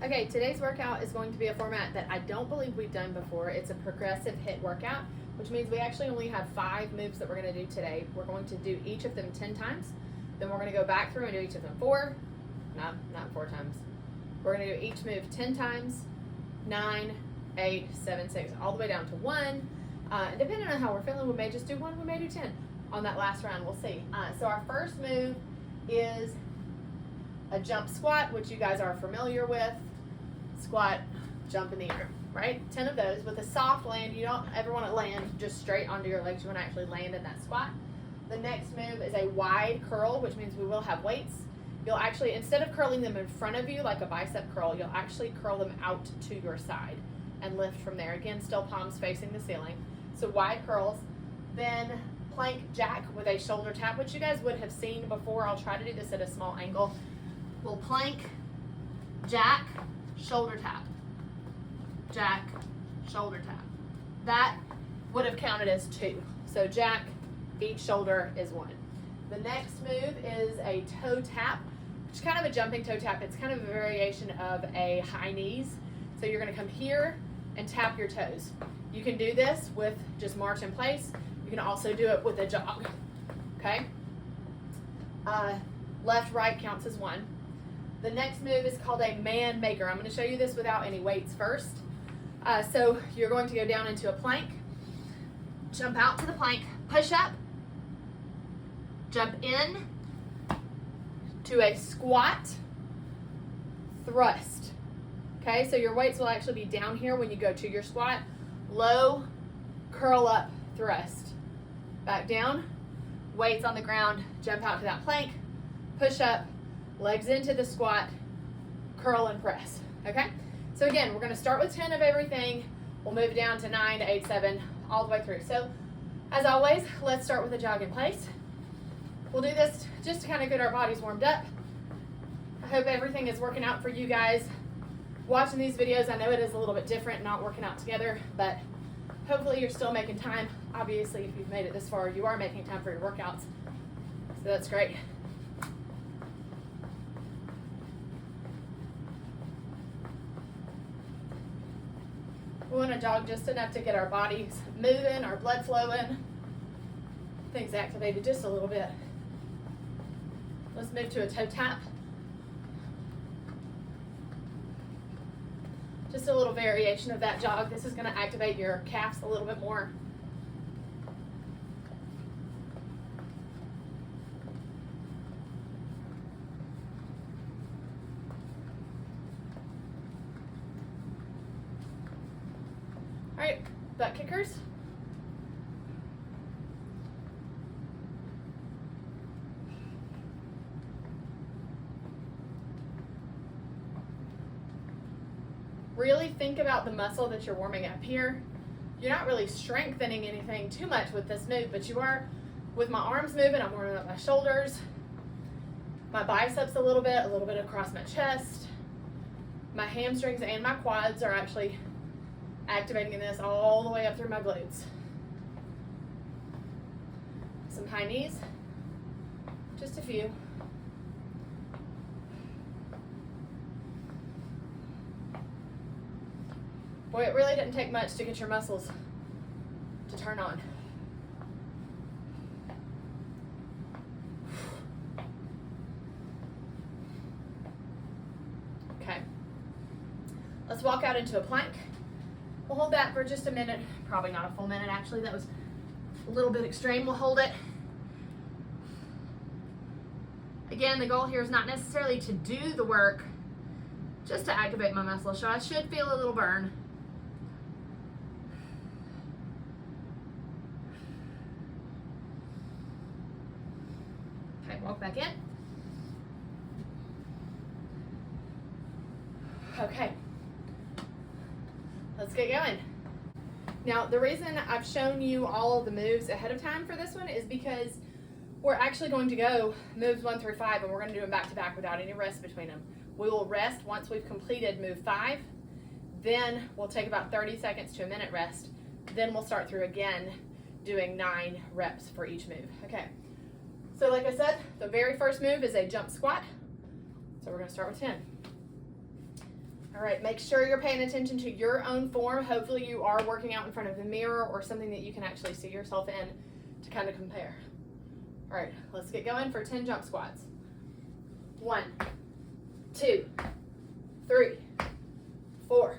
Okay, today's workout is going to be a format that I don't believe we've done before. It's a progressive HIIT workout, which means we actually only have 5 moves that we're going to do today. We're going to do each of them 10 times. Then we're going to go back through and do each of them not 4 times. We're going to do each move 10 times, 9, 8, 7, 6, all the way down to 1. Depending on how we're feeling, we may just do 1, we may do 10 on that last round. We'll see. So our first move is a jump squat, which you guys are familiar with. Squat, jump in the air, right? 10 of those with a soft land. You don't ever want to land just straight onto your legs. You want to actually land in that squat. The next move is a wide curl, which means we will have weights. You'll actually, instead of curling them in front of you like a bicep curl, you'll actually curl them out to your side and lift from there. Again, still palms facing the ceiling. So wide curls. Then plank jack with a shoulder tap, which you guys would have seen before. I'll try to do this at a small angle. We'll plank, jack, shoulder tap, jack, shoulder tap. That would have counted as 2. So jack, each shoulder is 1. The next move is a toe tap, which is kind of a jumping toe tap. It's kind of a variation of a high knees. So you're going to come here and tap your toes. You can do this with just march in place. You can also do it with a jog, okay? Left, right counts as 1. The next move is called a man maker. I'm going to show you this without any weights first. So you're going to go down into a plank, jump out to the plank, push up, jump in to a squat, thrust. Okay, so your weights will actually be down here when you go to your squat. Low, curl up, thrust. Back down, weights on the ground, jump out to that plank, push up, legs into the squat, curl and press, okay? So again, we're gonna start with 10 of everything. We'll move down to 9 to 8, 7, all the way through. So as always, let's start with a jog in place. We'll do this just to kind of get our bodies warmed up. I hope everything is working out for you guys. Watching these videos, I know it is a little bit different not working out together, but hopefully you're still making time. Obviously, if you've made it this far, you are making time for your workouts. So that's great. We want to jog just enough to get our bodies moving, our blood flowing, things activated just a little bit. Let's move to a toe tap. Just a little variation of that jog. This is going to activate your calves a little bit more. All right, butt kickers. Really think about the muscle that you're warming up here. You're not really strengthening anything too much with this move, but you are, with my arms moving, I'm warming up my shoulders, my biceps a little bit across my chest. My hamstrings and my quads are actually activating this all the way up through my glutes. Some high knees, just a few. Boy, it really didn't take much to get your muscles to turn on. Okay. Let's walk out into a plank. We'll hold that for just a minute. Probably not a full minute, actually. That was a little bit extreme. We'll hold it. Again, the goal here is not necessarily to do the work, just to activate my muscles. So I should feel a little burn. Okay, walk back in. Okay. Let's get going. Now, the reason I've shown you all of the moves ahead of time for this one is because we're actually going to go moves 1 through 5, and we're going to do them back to back without any rest between them. We will rest once we've completed move 5. Then we'll take about 30 seconds to a minute rest. Then we'll start through again doing 9 reps for each move. Okay. So like I said, the very first move is a jump squat. So we're going to start with 10. All right, make sure you're paying attention to your own form. Hopefully you are working out in front of the mirror or something that you can actually see yourself in to kind of compare. All right, let's get going for 10 jump squats. 1, 2, 3, 4,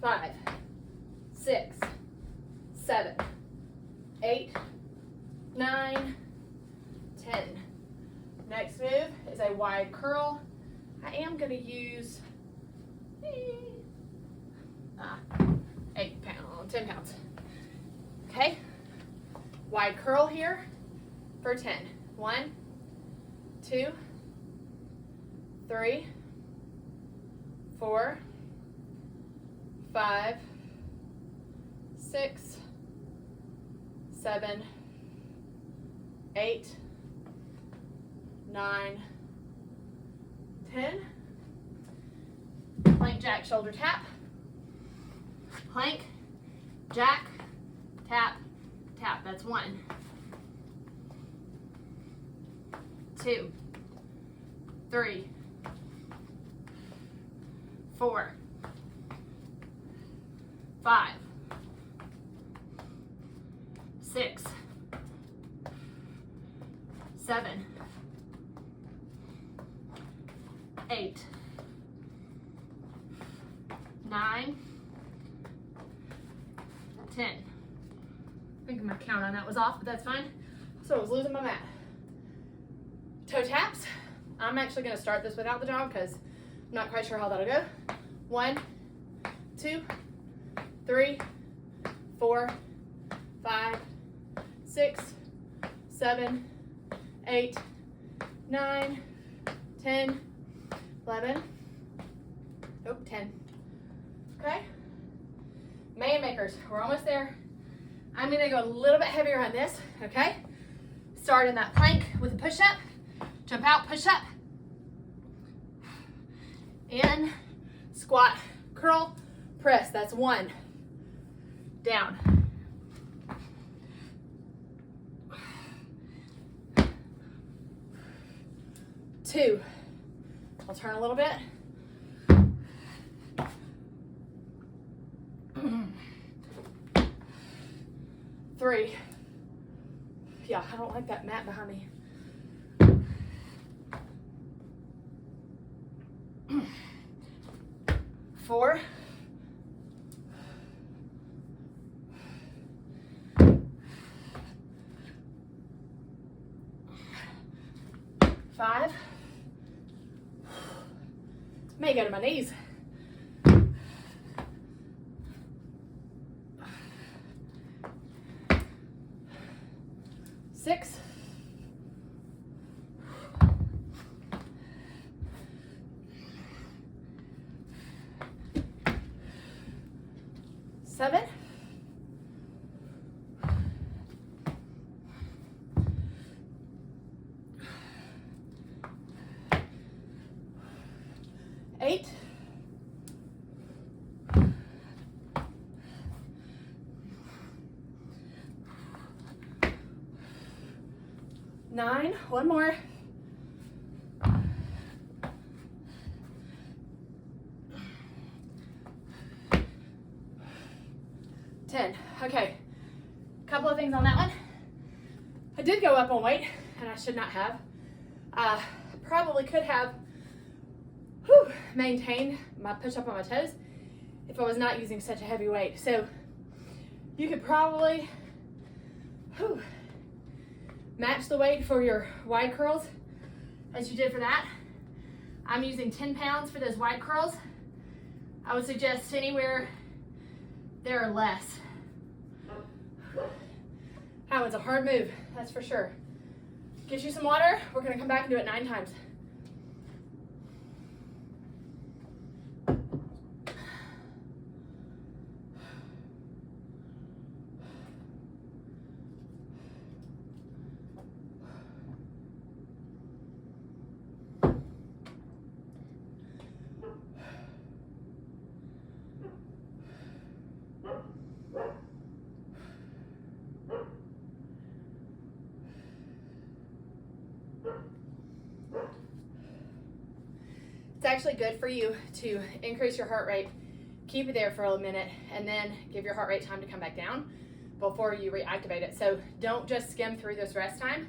5, 6, 7, 8, 9, 10. Next move is a wide curl. I am going to use 10 pounds. Okay, wide curl here for 10. 1, 2, 3, 4, 5, 6, 7, 8, 9, 10. Plank, jack, shoulder tap. Plank, jack, tap, tap. That's 1, 2, 3, 4, 5, 6, 7, 8, 9, 10. I think my count on that was off, but that's fine. So I was losing my mat. Toe taps. I'm actually going to start this without the jog because I'm not quite sure how that'll go. 1, 2, 3, 4, 5, 6, 7, 8, 9, 10, 11, 10. Okay? Man makers, we're almost there. I'm gonna go a little bit heavier on this, okay? Start in that plank with a push-up. Jump out, push up. In, squat, curl, press. That's 1. Down. 2. I'll turn a little bit. 3. Yeah, I don't like that mat behind me. 4. 5. May go to my knees. 6. 7. 8. 9. One more. 10. Okay. Couple of things on that one. I did go up on weight, and I should not have. Probably could have maintained my push-up on my toes if I was not using such a heavy weight. So you could probably match the weight for your wide curls as you did for that. I'm using 10 pounds for those wide curls. I would suggest anywhere there or less. That one's a hard move, that's for sure. Get you some water. We're gonna come back and do it 9 times. actually good for you to increase your heart rate, keep it there for a minute, and then give your heart rate time to come back down before you reactivate it. So don't just skim through this rest time,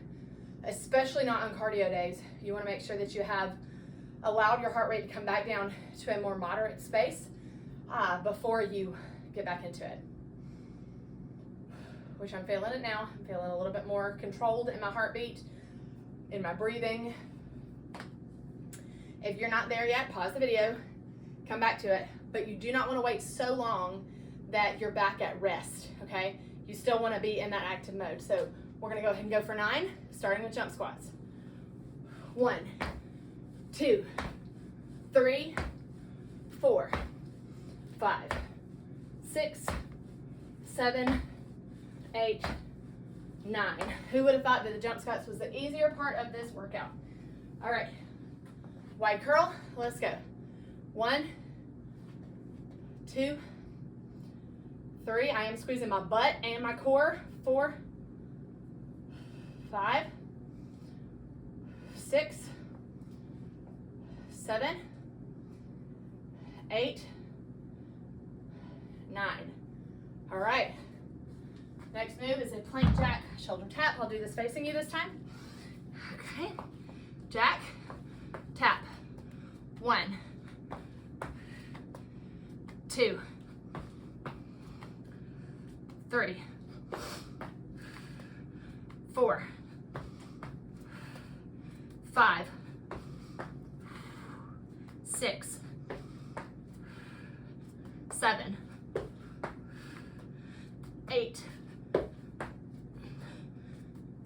especially not on cardio days. You want to make sure that you have allowed your heart rate to come back down to a more moderate space before you get back into it. Which I'm feeling it now. I'm feeling a little bit more controlled in my heartbeat, in my breathing. If you're not there yet, pause the video, come back to it, but you do not want to wait so long that you're back at rest, okay? You still want to be in that active mode. So we're going to go ahead and go for 9, starting with jump squats. 1, 2, 3, 4, 5, 6, 7, 8, 9. Who would have thought that the jump squats was the easier part of this workout? All right, wide curl, let's go. 1, 2, 3. I am squeezing my butt and my core. 4, 5, 6, 7, 8, 9. All right. Next move is a plank jack shoulder tap. I'll do this facing you this time. Okay. Jack, tap. 1, 2, 3, 4, 5, 6, 7, 8,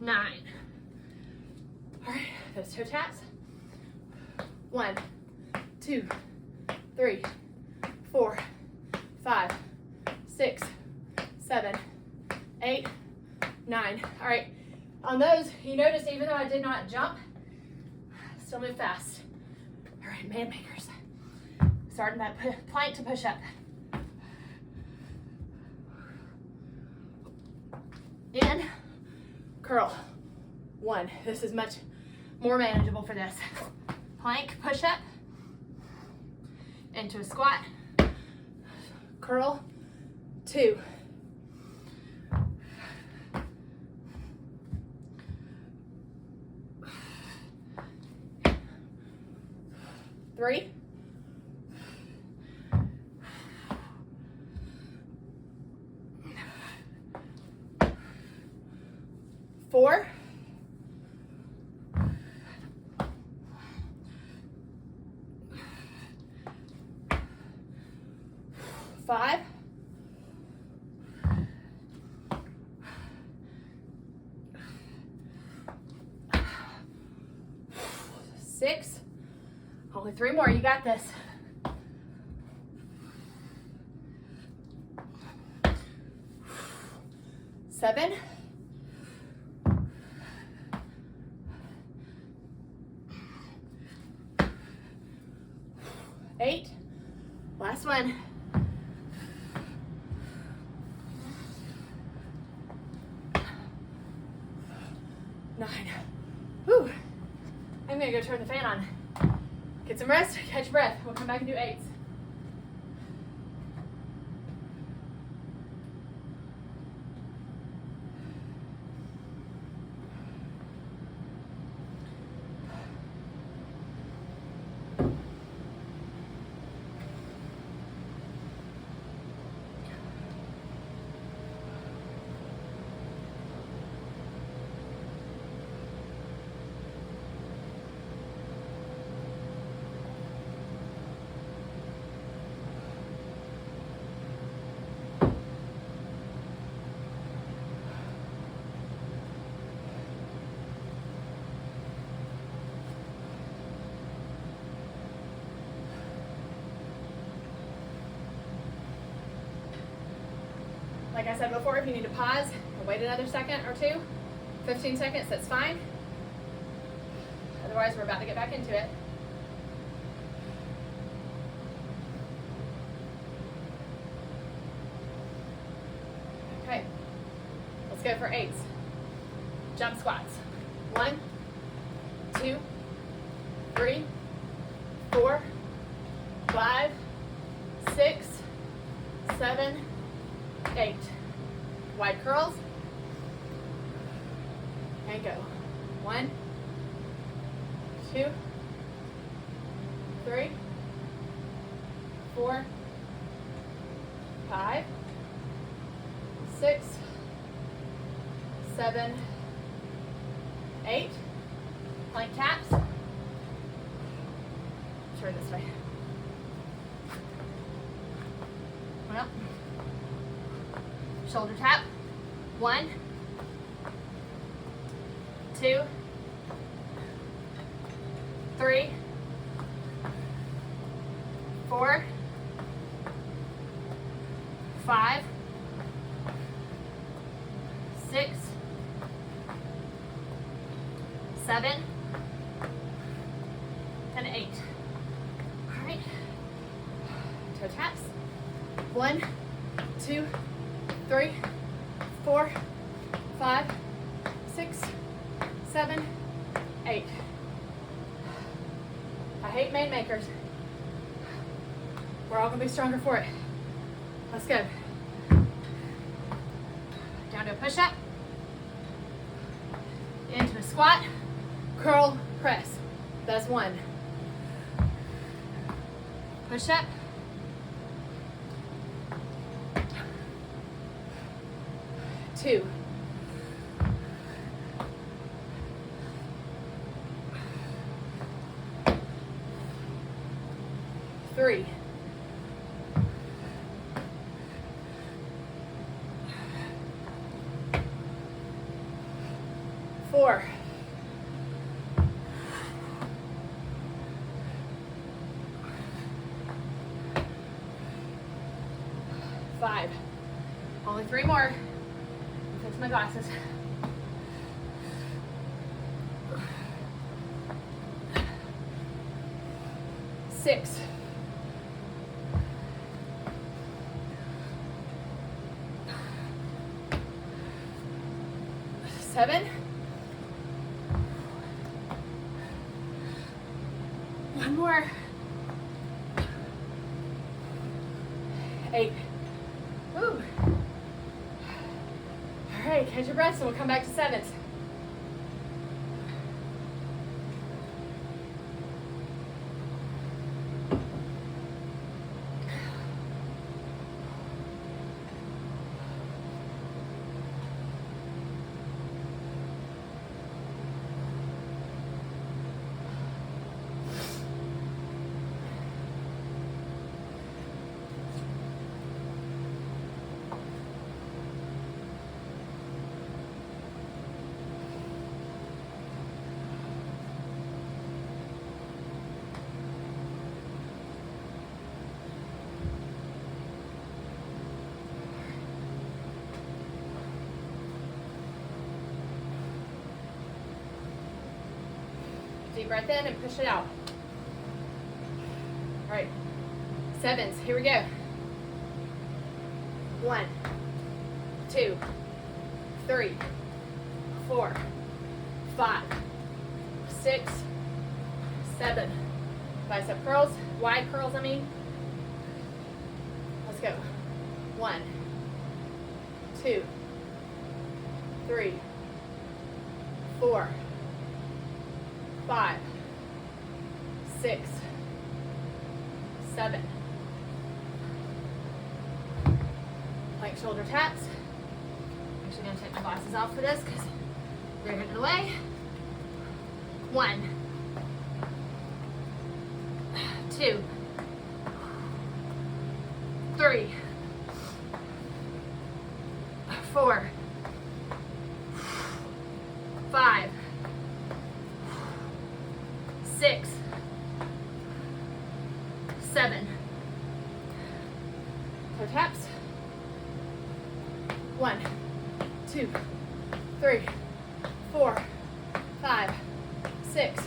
9. All right, those toe taps. 1, 2, 3, 4, 5, 6, 7, 8, 9. All right, on those, you notice even though I did not jump, still move fast. All right, man makers. Starting that plank to push up. In, curl. 1. This is much more manageable for this. Plank, push up, into a squat, curl, 2. 3. 4. 5. 6. Only 3 more. You got this. 7. 8. Last one. 9. Whew. I'm gonna go turn the fan on. Get some rest, catch your breath. We'll come back and do 8s. Like I said before, if you need to pause and wait another second or 2, 15 seconds, that's fine. Otherwise, we're about to get back into it. Okay, let's go for 8s. Jump squats. 1, 2, 3, 4, 6, 7, 8. Wide curls. And go. 1, 2, 3, 4, 5, 6, 7, 8. Plank taps. Turn this way. Well, shoulder tap. 1, 2, 3, 4, 5, 6, 7, and 8. All right. Toe taps. 1, 2, 3, 4, 5, 6, 7, 8. I hate main makers. We're all gonna be stronger for it. Let's go. Down to a push-up. Into a squat. Curl, press. That's 1. Push-up. 2. 3. 4. 5. Only 3 more. Fix my glasses. 6. 7. 1 more. 8. Woo. All right, catch your breath and we'll come back to 7s. Deep breath in and push it out. All right, 7s, here we go. 1, 2, 3, 4, 5, 6, 7. Bicep curls, wide curls, I mean. Let's go. 1, 2, 3, 4, 5, 6, 7. Plank shoulder taps. I'm actually going to take my glasses off for this because they're getting in the way. 1, 2, 3, 4, 5, 6, 7. Toe taps. 1, 2, 3, 4, 5, 6,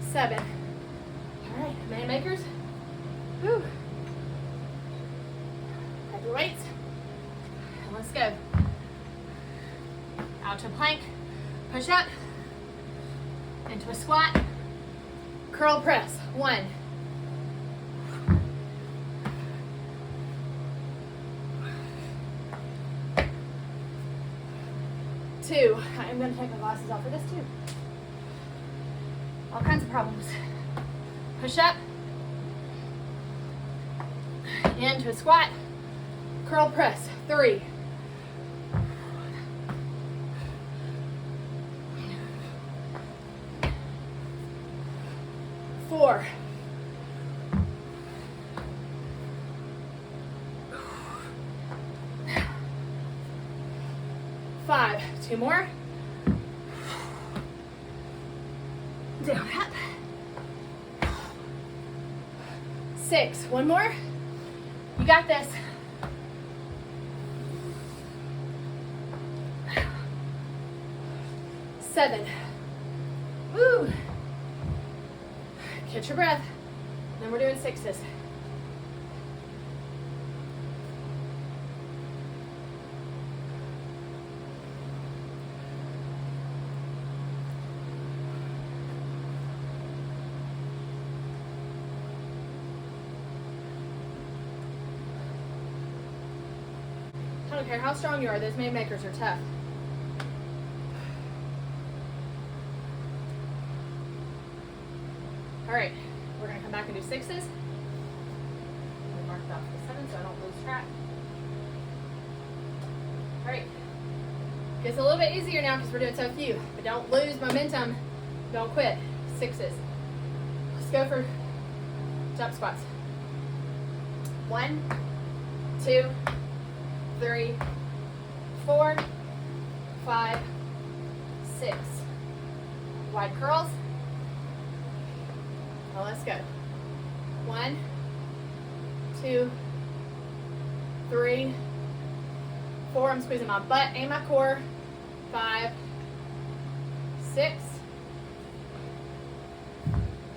7. All right, man makers. Whew. Grab your weights. And let's go. Out to a plank. Push up. Into a squat. Curl press. 1, 2. I am going to take my glasses off for this too. All kinds of problems. Push up. Into a squat. Curl press. 3. 4. 5. 2 more. Down, up. 6. 1 more. You got this. 7. Woo. Catch your breath. Then we're doing 6s. I don't care how strong you are, those main makers are tough. All right, we're gonna come back and do 6s. I'm gonna mark it off the 7 so I don't lose track. All right, gets a little bit easier now because we're doing so few, but don't lose momentum, don't quit. 6s. Let's go for jump squats. 1, 2, 3, 4, 5, 6. Wide curls. Now let's go. 1, 2, 3, 4. I'm squeezing my butt and my core. 5, 6.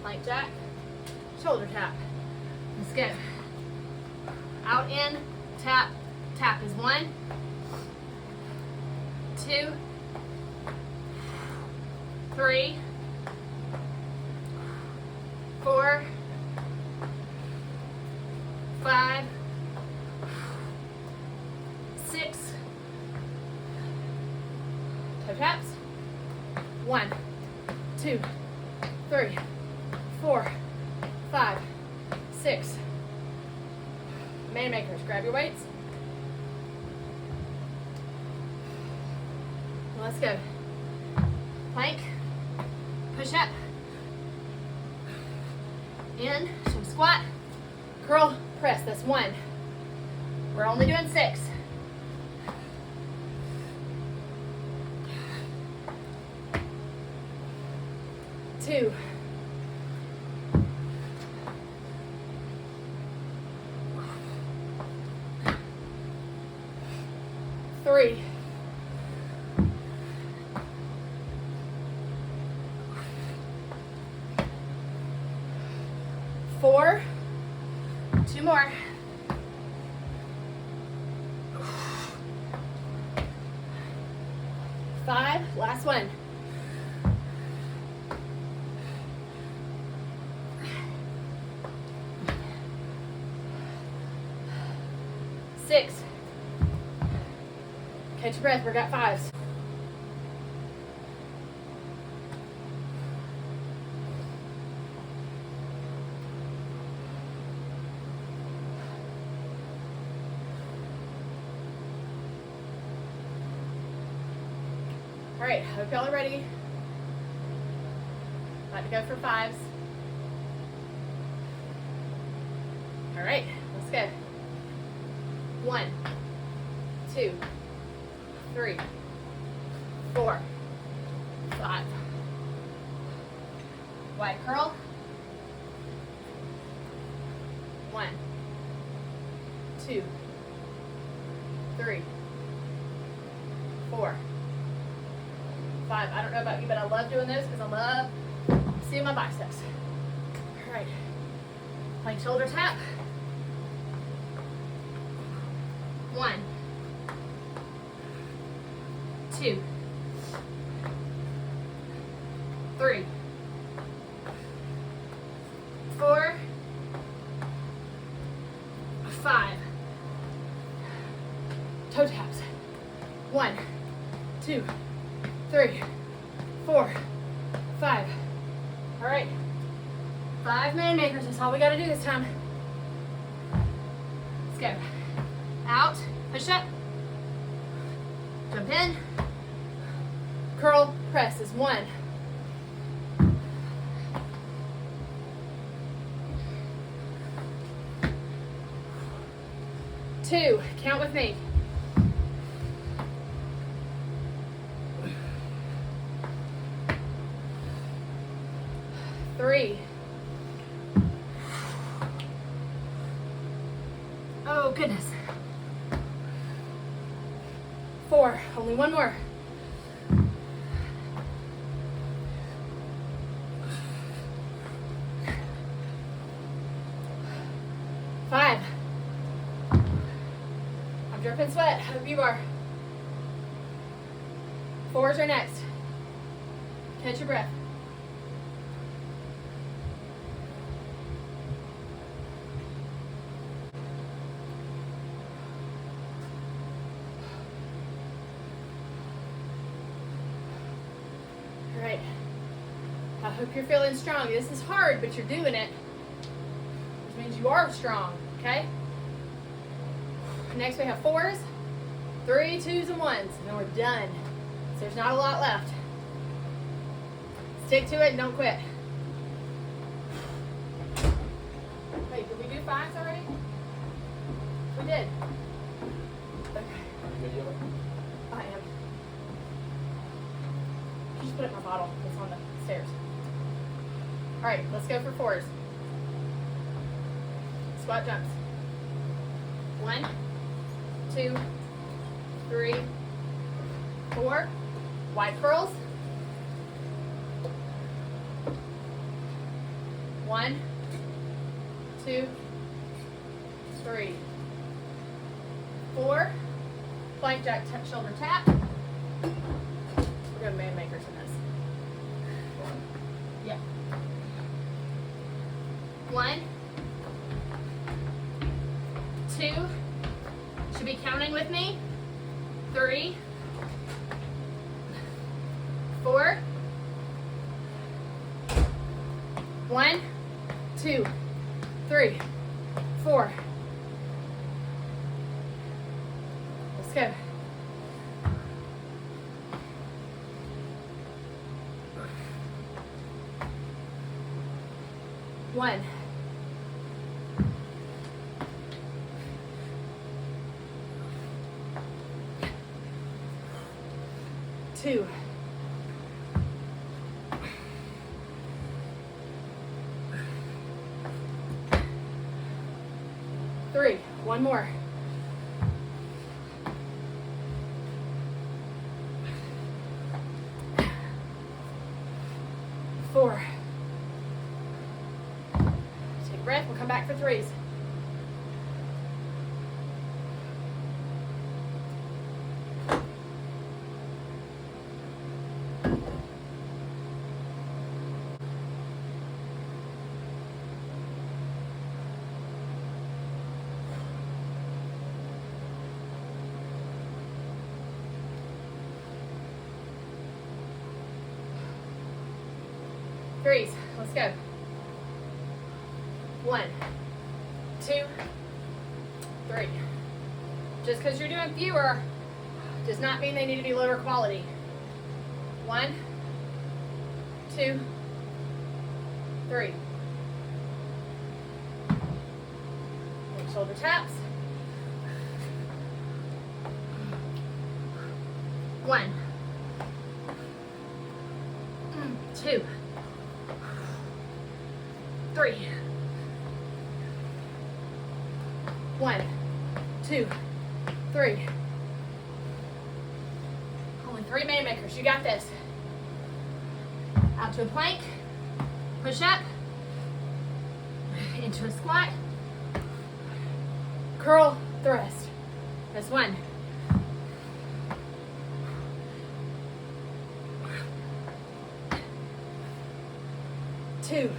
Plank jack. Shoulder tap. Let's go. Out in, tap. Tap is 1, 2, 3, 4, 5, 6. Toe taps. 1, 2, 3, 4, 5, 6. Man makers, grab your weights. Let's go. Plank, push up, in, some squat, curl, press. That's 1. We're only doing 6. 2. 3. 4. 2 more. 5. Last one. 6. Catch your breath. We got 5s. All right, hope y'all are ready. About to go for 5s. All right, let's go. 1, 2, 3, 4, 5. Wide curl. 1, 2, 3, 4, 5. I don't know about you, but I love doing those because I love seeing my biceps. All right, plank shoulder tap. 1, 2, 3, 4, 5. Toe taps. 1, 2, 3, 4, 5. All right. 5 man makers. That's all we got to do this time. Let's go. Out. Push up. Jump in. Curl. Press is 1. 2. Count with me. 3. Oh, goodness. 4. Only one more. 5. I'm dripping sweat. Hope you are. 4s are next. Catch your breath. All right. I hope you're feeling strong. This is hard, but you're doing it, which means you are strong, okay? Next we have 4s, 3, 2s, and 1s, and then we're done. So there's not a lot left. Stick to it and don't quit. Wait, did we do 5s already? We did. Okay. I am. Just put it in my bottle. It's on the stairs. All right, let's go for 4s. Squat jumps. 1, 2, 3, 4. Wide curls. 1, 2, 3, 4. Plank jack, shoulder tap. We're going man makers in this. Yep. 1, 2. Should be counting with me. 3, 4. 1, 2, 3, 4. Let's go. One. 2. 3. One more. 4. Take a breath. We'll come back for 3s. Threes. Let's go. 1, 2, 3. Just because you're doing fewer does not mean they need to be lower quality. 1, 2, 3. And shoulder taps. 1, 2, 3. 1, 2, 3. Only 3 man makers. You got this. Out to a plank. Push up. Into a squat. Curl, thrust. That's 1. 2.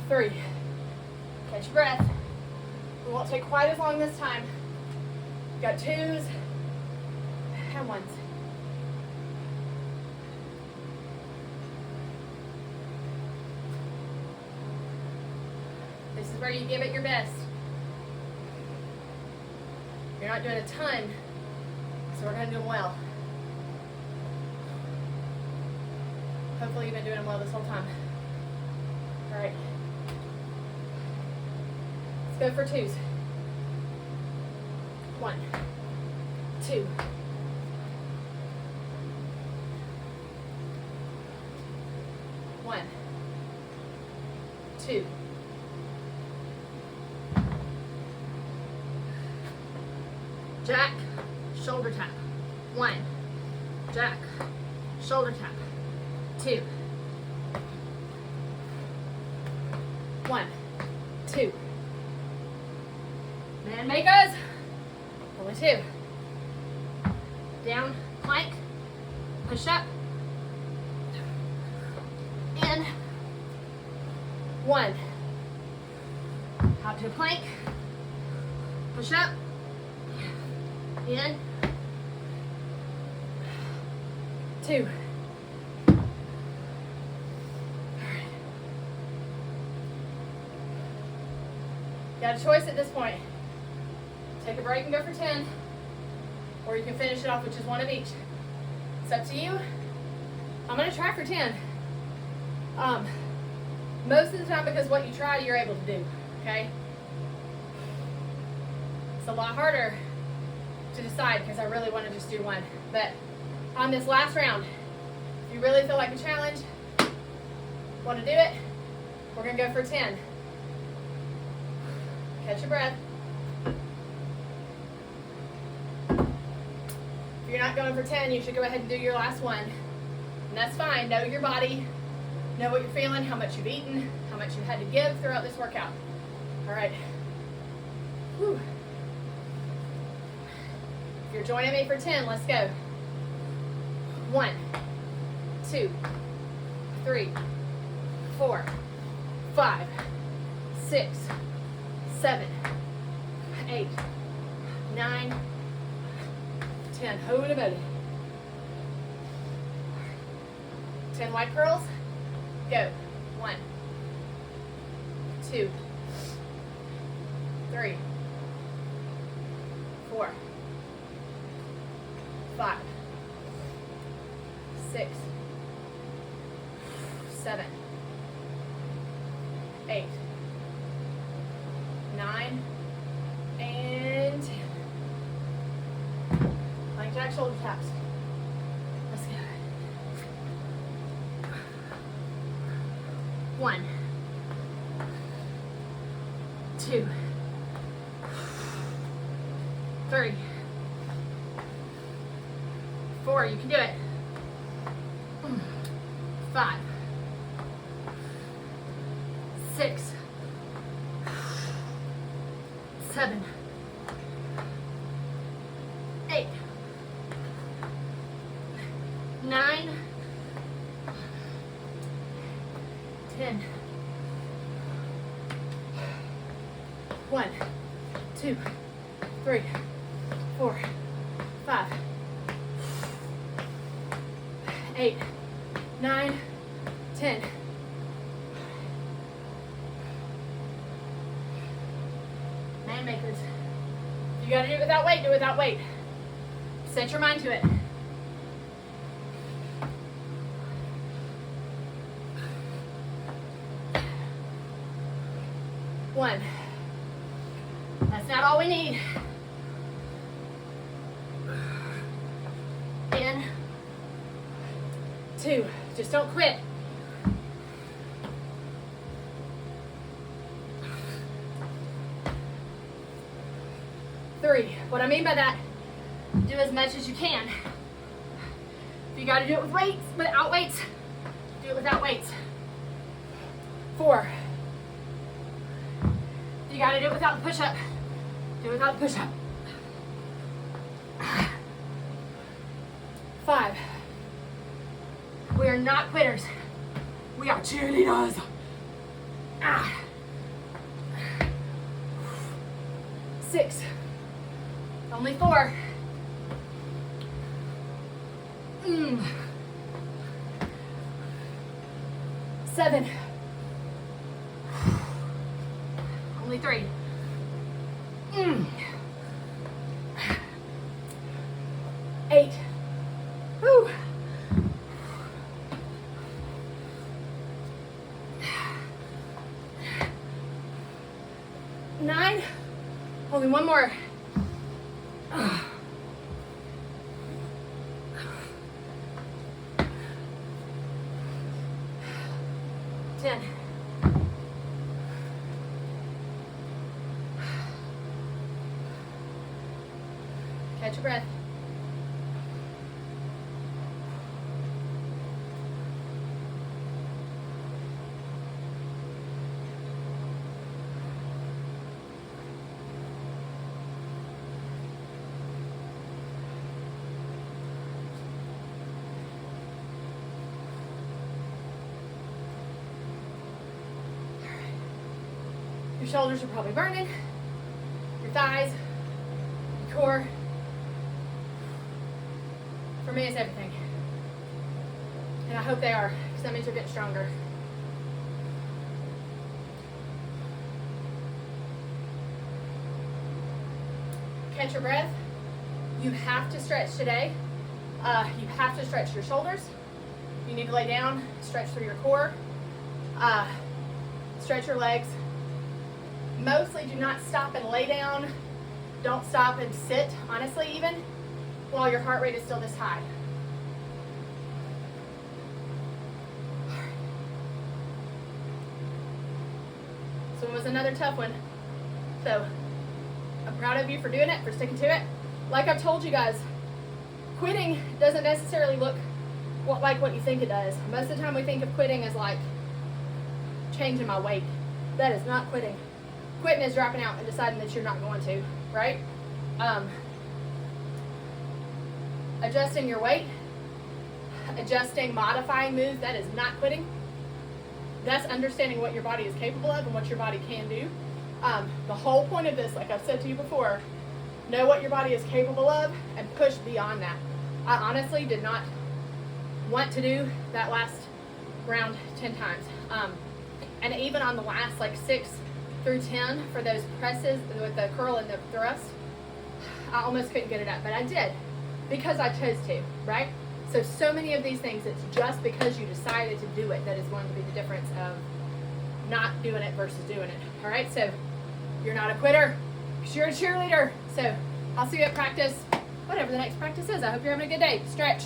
3. Catch your breath. It won't take quite as long this time. Got 2s and 1s. This is where you give it your best. You're not doing a ton, so we're going to do them well. Hopefully you've been doing them well this whole time. All right. Let's go for 2s. 1, 2. 1, 2. Jack, shoulder tap. 1. Jack, shoulder tap. 2. 1, 2. Man makers. Only 2. Down, plank, push up, in, 1. Out to a plank, push up, in, 2. Got a choice at this point. Take a break and go for 10, or you can finish it off with just 1 of each. It's up to you. I'm going to try for 10. Most of the time, because what you try, you're able to do, okay? It's a lot harder to decide because I really want to just do 1. But on this last round, if you really feel like a challenge, want to do it, we're going to go for 10. Catch your breath. If you're not going for 10, you should go ahead and do your last 1. And that's fine. Know your body. Know what you're feeling, how much you've eaten, how much you've had to give throughout this workout. All right. Whew. If you're joining me for 10, let's go. 1, 2, 3, 4, 5, 6, 7, 8, 9, 10. Hold a belly. 10 white curls. Go. 1, 2, 3, 4, 5, 6, 7, 8, 9, and 10. Plank jack shoulder taps. Let's go. 1, 2, 3, 4. You can do it. 5, 6, 7, 8, 9, 10. 1, 2, 3, 4, 5, 8, 9, 10. Man makers. You gotta do it without weight, do it without weight. Set your mind to it. One. That's not all we need. In. 2. Just don't quit. 3. What I mean by that, do as much as you can. If you got to do it with weights, without weights, do it without weights. 4. If you got to do it without the push-up, do it without the push-up. 5. We are not quitters. We are cheerleaders. 6. Only 4. 7. Only 3. 8. Woo. 9. Only one more. 10. Catch your breath. Your shoulders are probably burning, your thighs, your core. For me, it's everything. And I hope they are, because that means you're getting stronger. Catch your breath. You have to stretch today. You have to stretch your shoulders. You need to lay down, stretch through your core, stretch your legs. Mostly do not stop and lay down. Don't stop and sit, honestly, even while your heart rate is still this high. So it was another tough one. So I'm proud of you for doing it, for sticking to it. Like I've told you guys, quitting doesn't necessarily look like what you think it does. Most of the time we think of quitting as like changing my weight. That is not quitting. Quitting is dropping out and deciding that you're not going to, right? Adjusting your weight, adjusting, modifying moves, that is not quitting. That's understanding what your body is capable of and what your body can do. The whole point of this, like I've said to you before, know what your body is capable of and push beyond that. I honestly did not want to do that last round 10 times. And even on the last like 6 through 10 for those presses with the curl and the thrust, I almost couldn't get it up, but I did because I chose to, right? So many of these things, it's just because you decided to do it that is going to be the difference of not doing it versus doing it. All right, so you're not a quitter because you're a cheerleader. So I'll see you at practice, whatever the next practice is. I hope you're having a good day. Stretch.